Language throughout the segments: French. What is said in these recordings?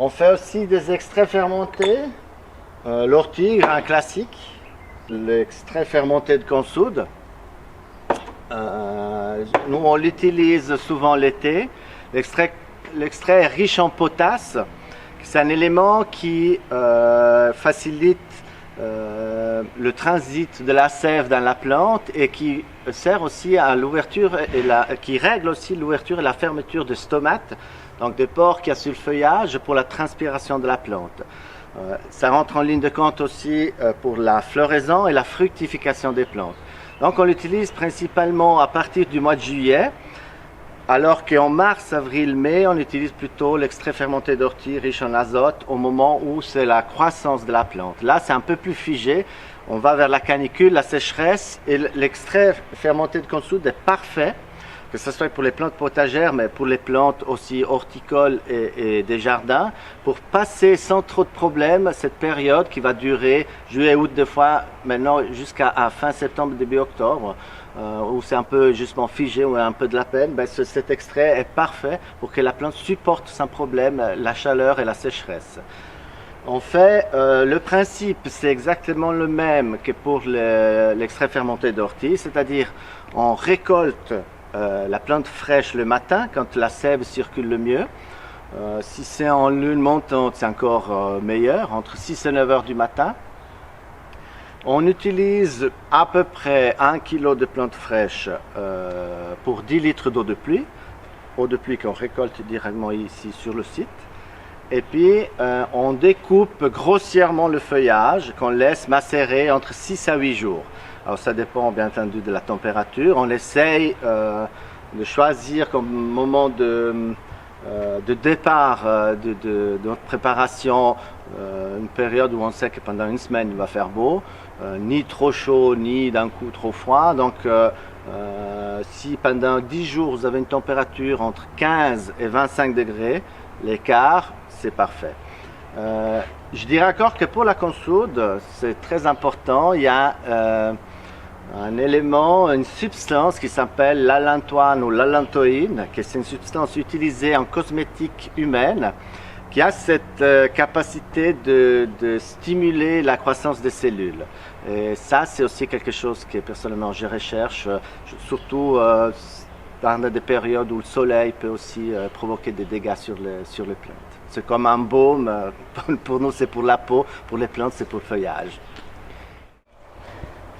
On fait aussi des extraits fermentés. L'ortie, un classique. L'extrait fermenté de consoude. Nous, on l'utilise souvent l'été. L'extrait est riche en potasse. C'est un élément qui facilite le transit de la sève dans la plante et qui sert aussi à l'ouverture qui règle aussi l'ouverture et la fermeture des stomates, donc des pores qu'il y a sur le feuillage pour la transpiration de la plante. Ça rentre en ligne de compte aussi pour la floraison et la fructification des plantes. Donc on l'utilise principalement à partir du mois de juillet, alors qu'en mars, avril, mai, on utilise plutôt l'extrait fermenté d'ortie riche en azote au moment où c'est la croissance de la plante. Là, c'est un peu plus figé. On va vers la canicule, la sécheresse, et l'extrait fermenté de consoude est parfait, que ce soit pour les plantes potagères, mais pour les plantes aussi horticoles et des jardins, pour passer sans trop de problèmes cette période qui va durer juillet, août, des fois maintenant jusqu'à fin septembre, début octobre, où c'est un peu justement figé ou un peu de la peine. Cet extrait est parfait pour que la plante supporte sans problème la chaleur et la sécheresse. En fait, le principe, c'est exactement le même que pour l'extrait fermenté d'ortie, c'est-à-dire on récolte la plante fraîche le matin quand la sève circule le mieux. Si c'est en lune montante, c'est encore meilleur, entre 6 et 9 heures du matin. On utilise à peu près 1 kg de plantes fraîches pour 10 litres d'eau de pluie qu'on récolte directement ici sur le site. Et puis on découpe grossièrement le feuillage qu'on laisse macérer entre 6 à 8 jours. Alors ça dépend bien entendu de la température. On essaye de choisir comme moment de départ de notre préparation une période où on sait que pendant une semaine il va faire beau, ni trop chaud ni d'un coup trop froid. Donc si pendant 10 jours vous avez une température entre 15 et 25 degrés, l'écart c'est parfait. Je dirais encore que pour la consoude c'est très important. Il y a un élément, une substance qui s'appelle l'allantoine ou l'allantoïne, qui est une substance utilisée en cosmétique humaine, qui a cette capacité de stimuler la croissance des cellules. Et ça, c'est aussi quelque chose que personnellement je recherche, surtout dans des périodes où le soleil peut aussi provoquer des dégâts sur les plantes. C'est comme un baume, pour nous c'est pour la peau, pour les plantes c'est pour le feuillage.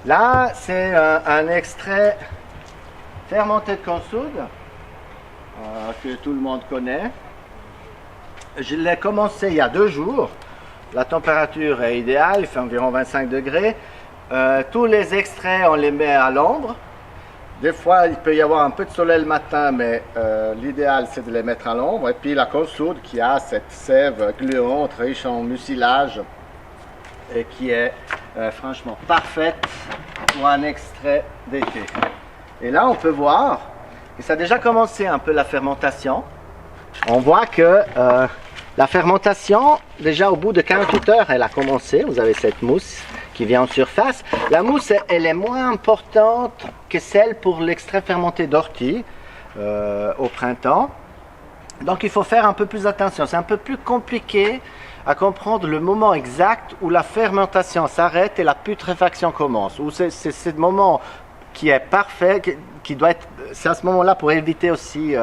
Là, c'est un extrait fermenté de consoude que tout le monde connaît. Je l'ai commencé il y a 2 jours. La température est idéale, il fait environ 25 degrés. Tous les extraits, on les met à l'ombre. Des fois, il peut y avoir un peu de soleil le matin, mais l'idéal, c'est de les mettre à l'ombre. Et puis la consoude qui a cette sève gluante, riche en mucilage, et qui est franchement parfaite pour un extrait d'été. Et là, on peut voir que ça a déjà commencé un peu la fermentation. On voit que la fermentation, déjà au bout de 48 heures, elle a commencé. Vous avez cette mousse qui vient en surface. La mousse, elle est moins importante que celle pour l'extrait fermenté d'ortie au printemps. Donc il faut faire un peu plus attention. C'est un peu plus compliqué à comprendre le moment exact où la fermentation s'arrête et la putréfaction commence. C'est ce moment qui est parfait, qui doit être. C'est à ce moment-là pour éviter aussi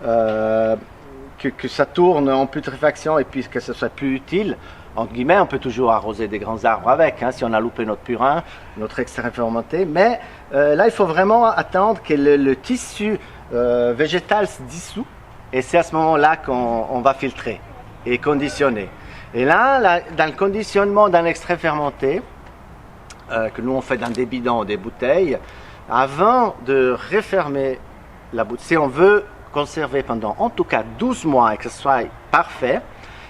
que ça tourne en putréfaction et puis que ce soit plus utile. Entre guillemets, on peut toujours arroser des grands arbres avec, si on a loupé notre purin, notre extrait fermenté. Mais là, il faut vraiment attendre que le tissu végétal se dissout. Et c'est à ce moment-là qu'on va filtrer et conditionner. Et là, dans le conditionnement d'un extrait fermenté, que nous on fait dans des bidons ou des bouteilles, avant de refermer la bouteille, si on veut conserver pendant en tout cas 12 mois et que ce soit parfait,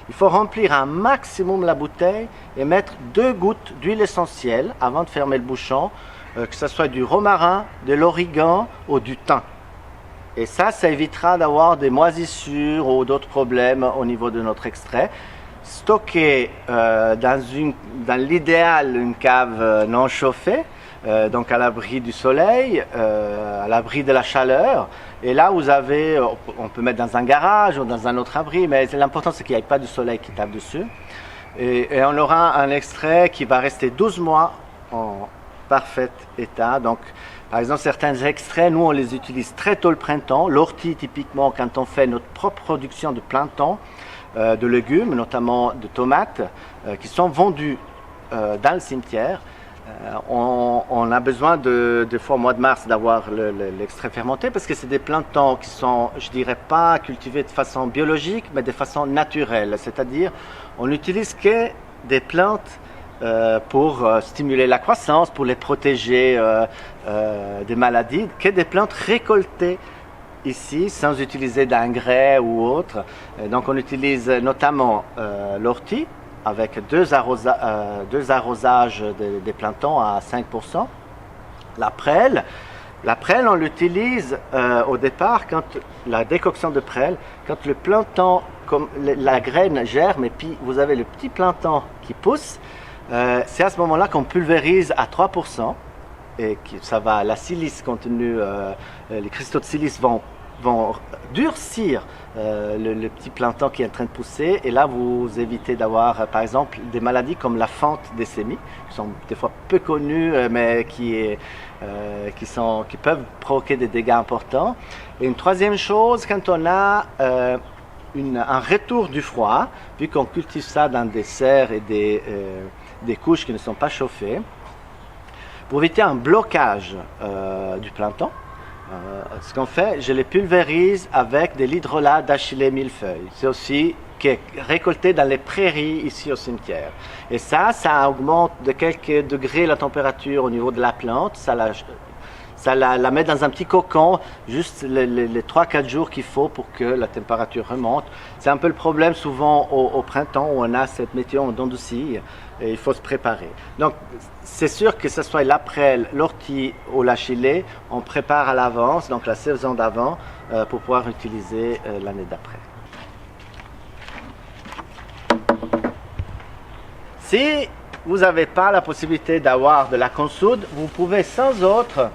il faut remplir un maximum la bouteille et mettre 2 gouttes d'huile essentielle avant de fermer le bouchon, que ce soit du romarin, de l'origan ou du thym. Et ça évitera d'avoir des moisissures ou d'autres problèmes au niveau de notre extrait. Stocké dans l'idéal une cave non chauffée, donc à l'abri du soleil, à l'abri de la chaleur. Et là, vous avez, on peut mettre dans un garage ou dans un autre abri, mais l'important c'est qu'il n'y ait pas de soleil qui tape dessus. Et on aura un extrait qui va rester 12 mois en parfait état. Donc, par exemple, certains extraits, nous on les utilise très tôt le printemps. L'ortie, typiquement, quand on fait notre propre production de printemps, de légumes, notamment de tomates, qui sont vendus dans le cimetière. On a besoin des fois au mois de mars d'avoir l'extrait fermenté parce que c'est des plantains qui sont, je dirais pas cultivés de façon biologique, mais de façon naturelle. C'est-à-dire, on n'utilise que des plantes pour stimuler la croissance, pour les protéger des maladies, que des plantes récoltées ici sans utiliser d'engrais ou autre. Donc on utilise notamment l'ortie avec deux arrosages des plantains à 5%. La prêle, on l'utilise au départ quand la décoction de prêle, quand le plantain, comme la graine germe et puis vous avez le petit plantain qui pousse, c'est à ce moment-là qu'on pulvérise à 3%. Et la silice contenue, les cristaux de silice vont durcir le petit plantain qui est en train de pousser. Et là, vous évitez d'avoir, par exemple, des maladies comme la fente des semis, qui sont des fois peu connues, mais qui peuvent provoquer des dégâts importants. Et une troisième chose, quand on a un retour du froid, vu qu'on cultive ça dans des serres et des couches qui ne sont pas chauffées, pour éviter un blocage du plantain, ce qu'on fait, je les pulvérise avec de l'hydrolat d'Achillée millefeuille. C'est aussi qui est récolté dans les prairies ici au cimetière. Et ça augmente de quelques degrés la température au niveau de la plante. Ça la met dans un petit cocon, juste les 3-4 jours qu'il faut pour que la température remonte. C'est un peu le problème souvent au printemps où on a cette météo en dents de scie et il faut se préparer. Donc c'est sûr que ce soit la prêle, l'ortie ou l'achillée, on prépare à l'avance, donc la saison d'avant, pour pouvoir utiliser l'année d'après. Si vous n'avez pas la possibilité d'avoir de la consoude, vous pouvez sans autre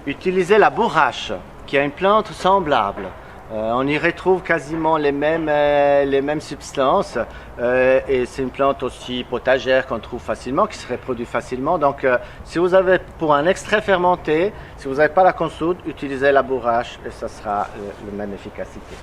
utiliser la bourrache, qui est une plante semblable. On y retrouve quasiment les mêmes substances et c'est une plante aussi potagère qu'on trouve facilement, qui se reproduit facilement. Donc si vous avez pour un extrait fermenté, si vous n'avez pas la consoude, utilisez la bourrache et ça sera la même efficacité.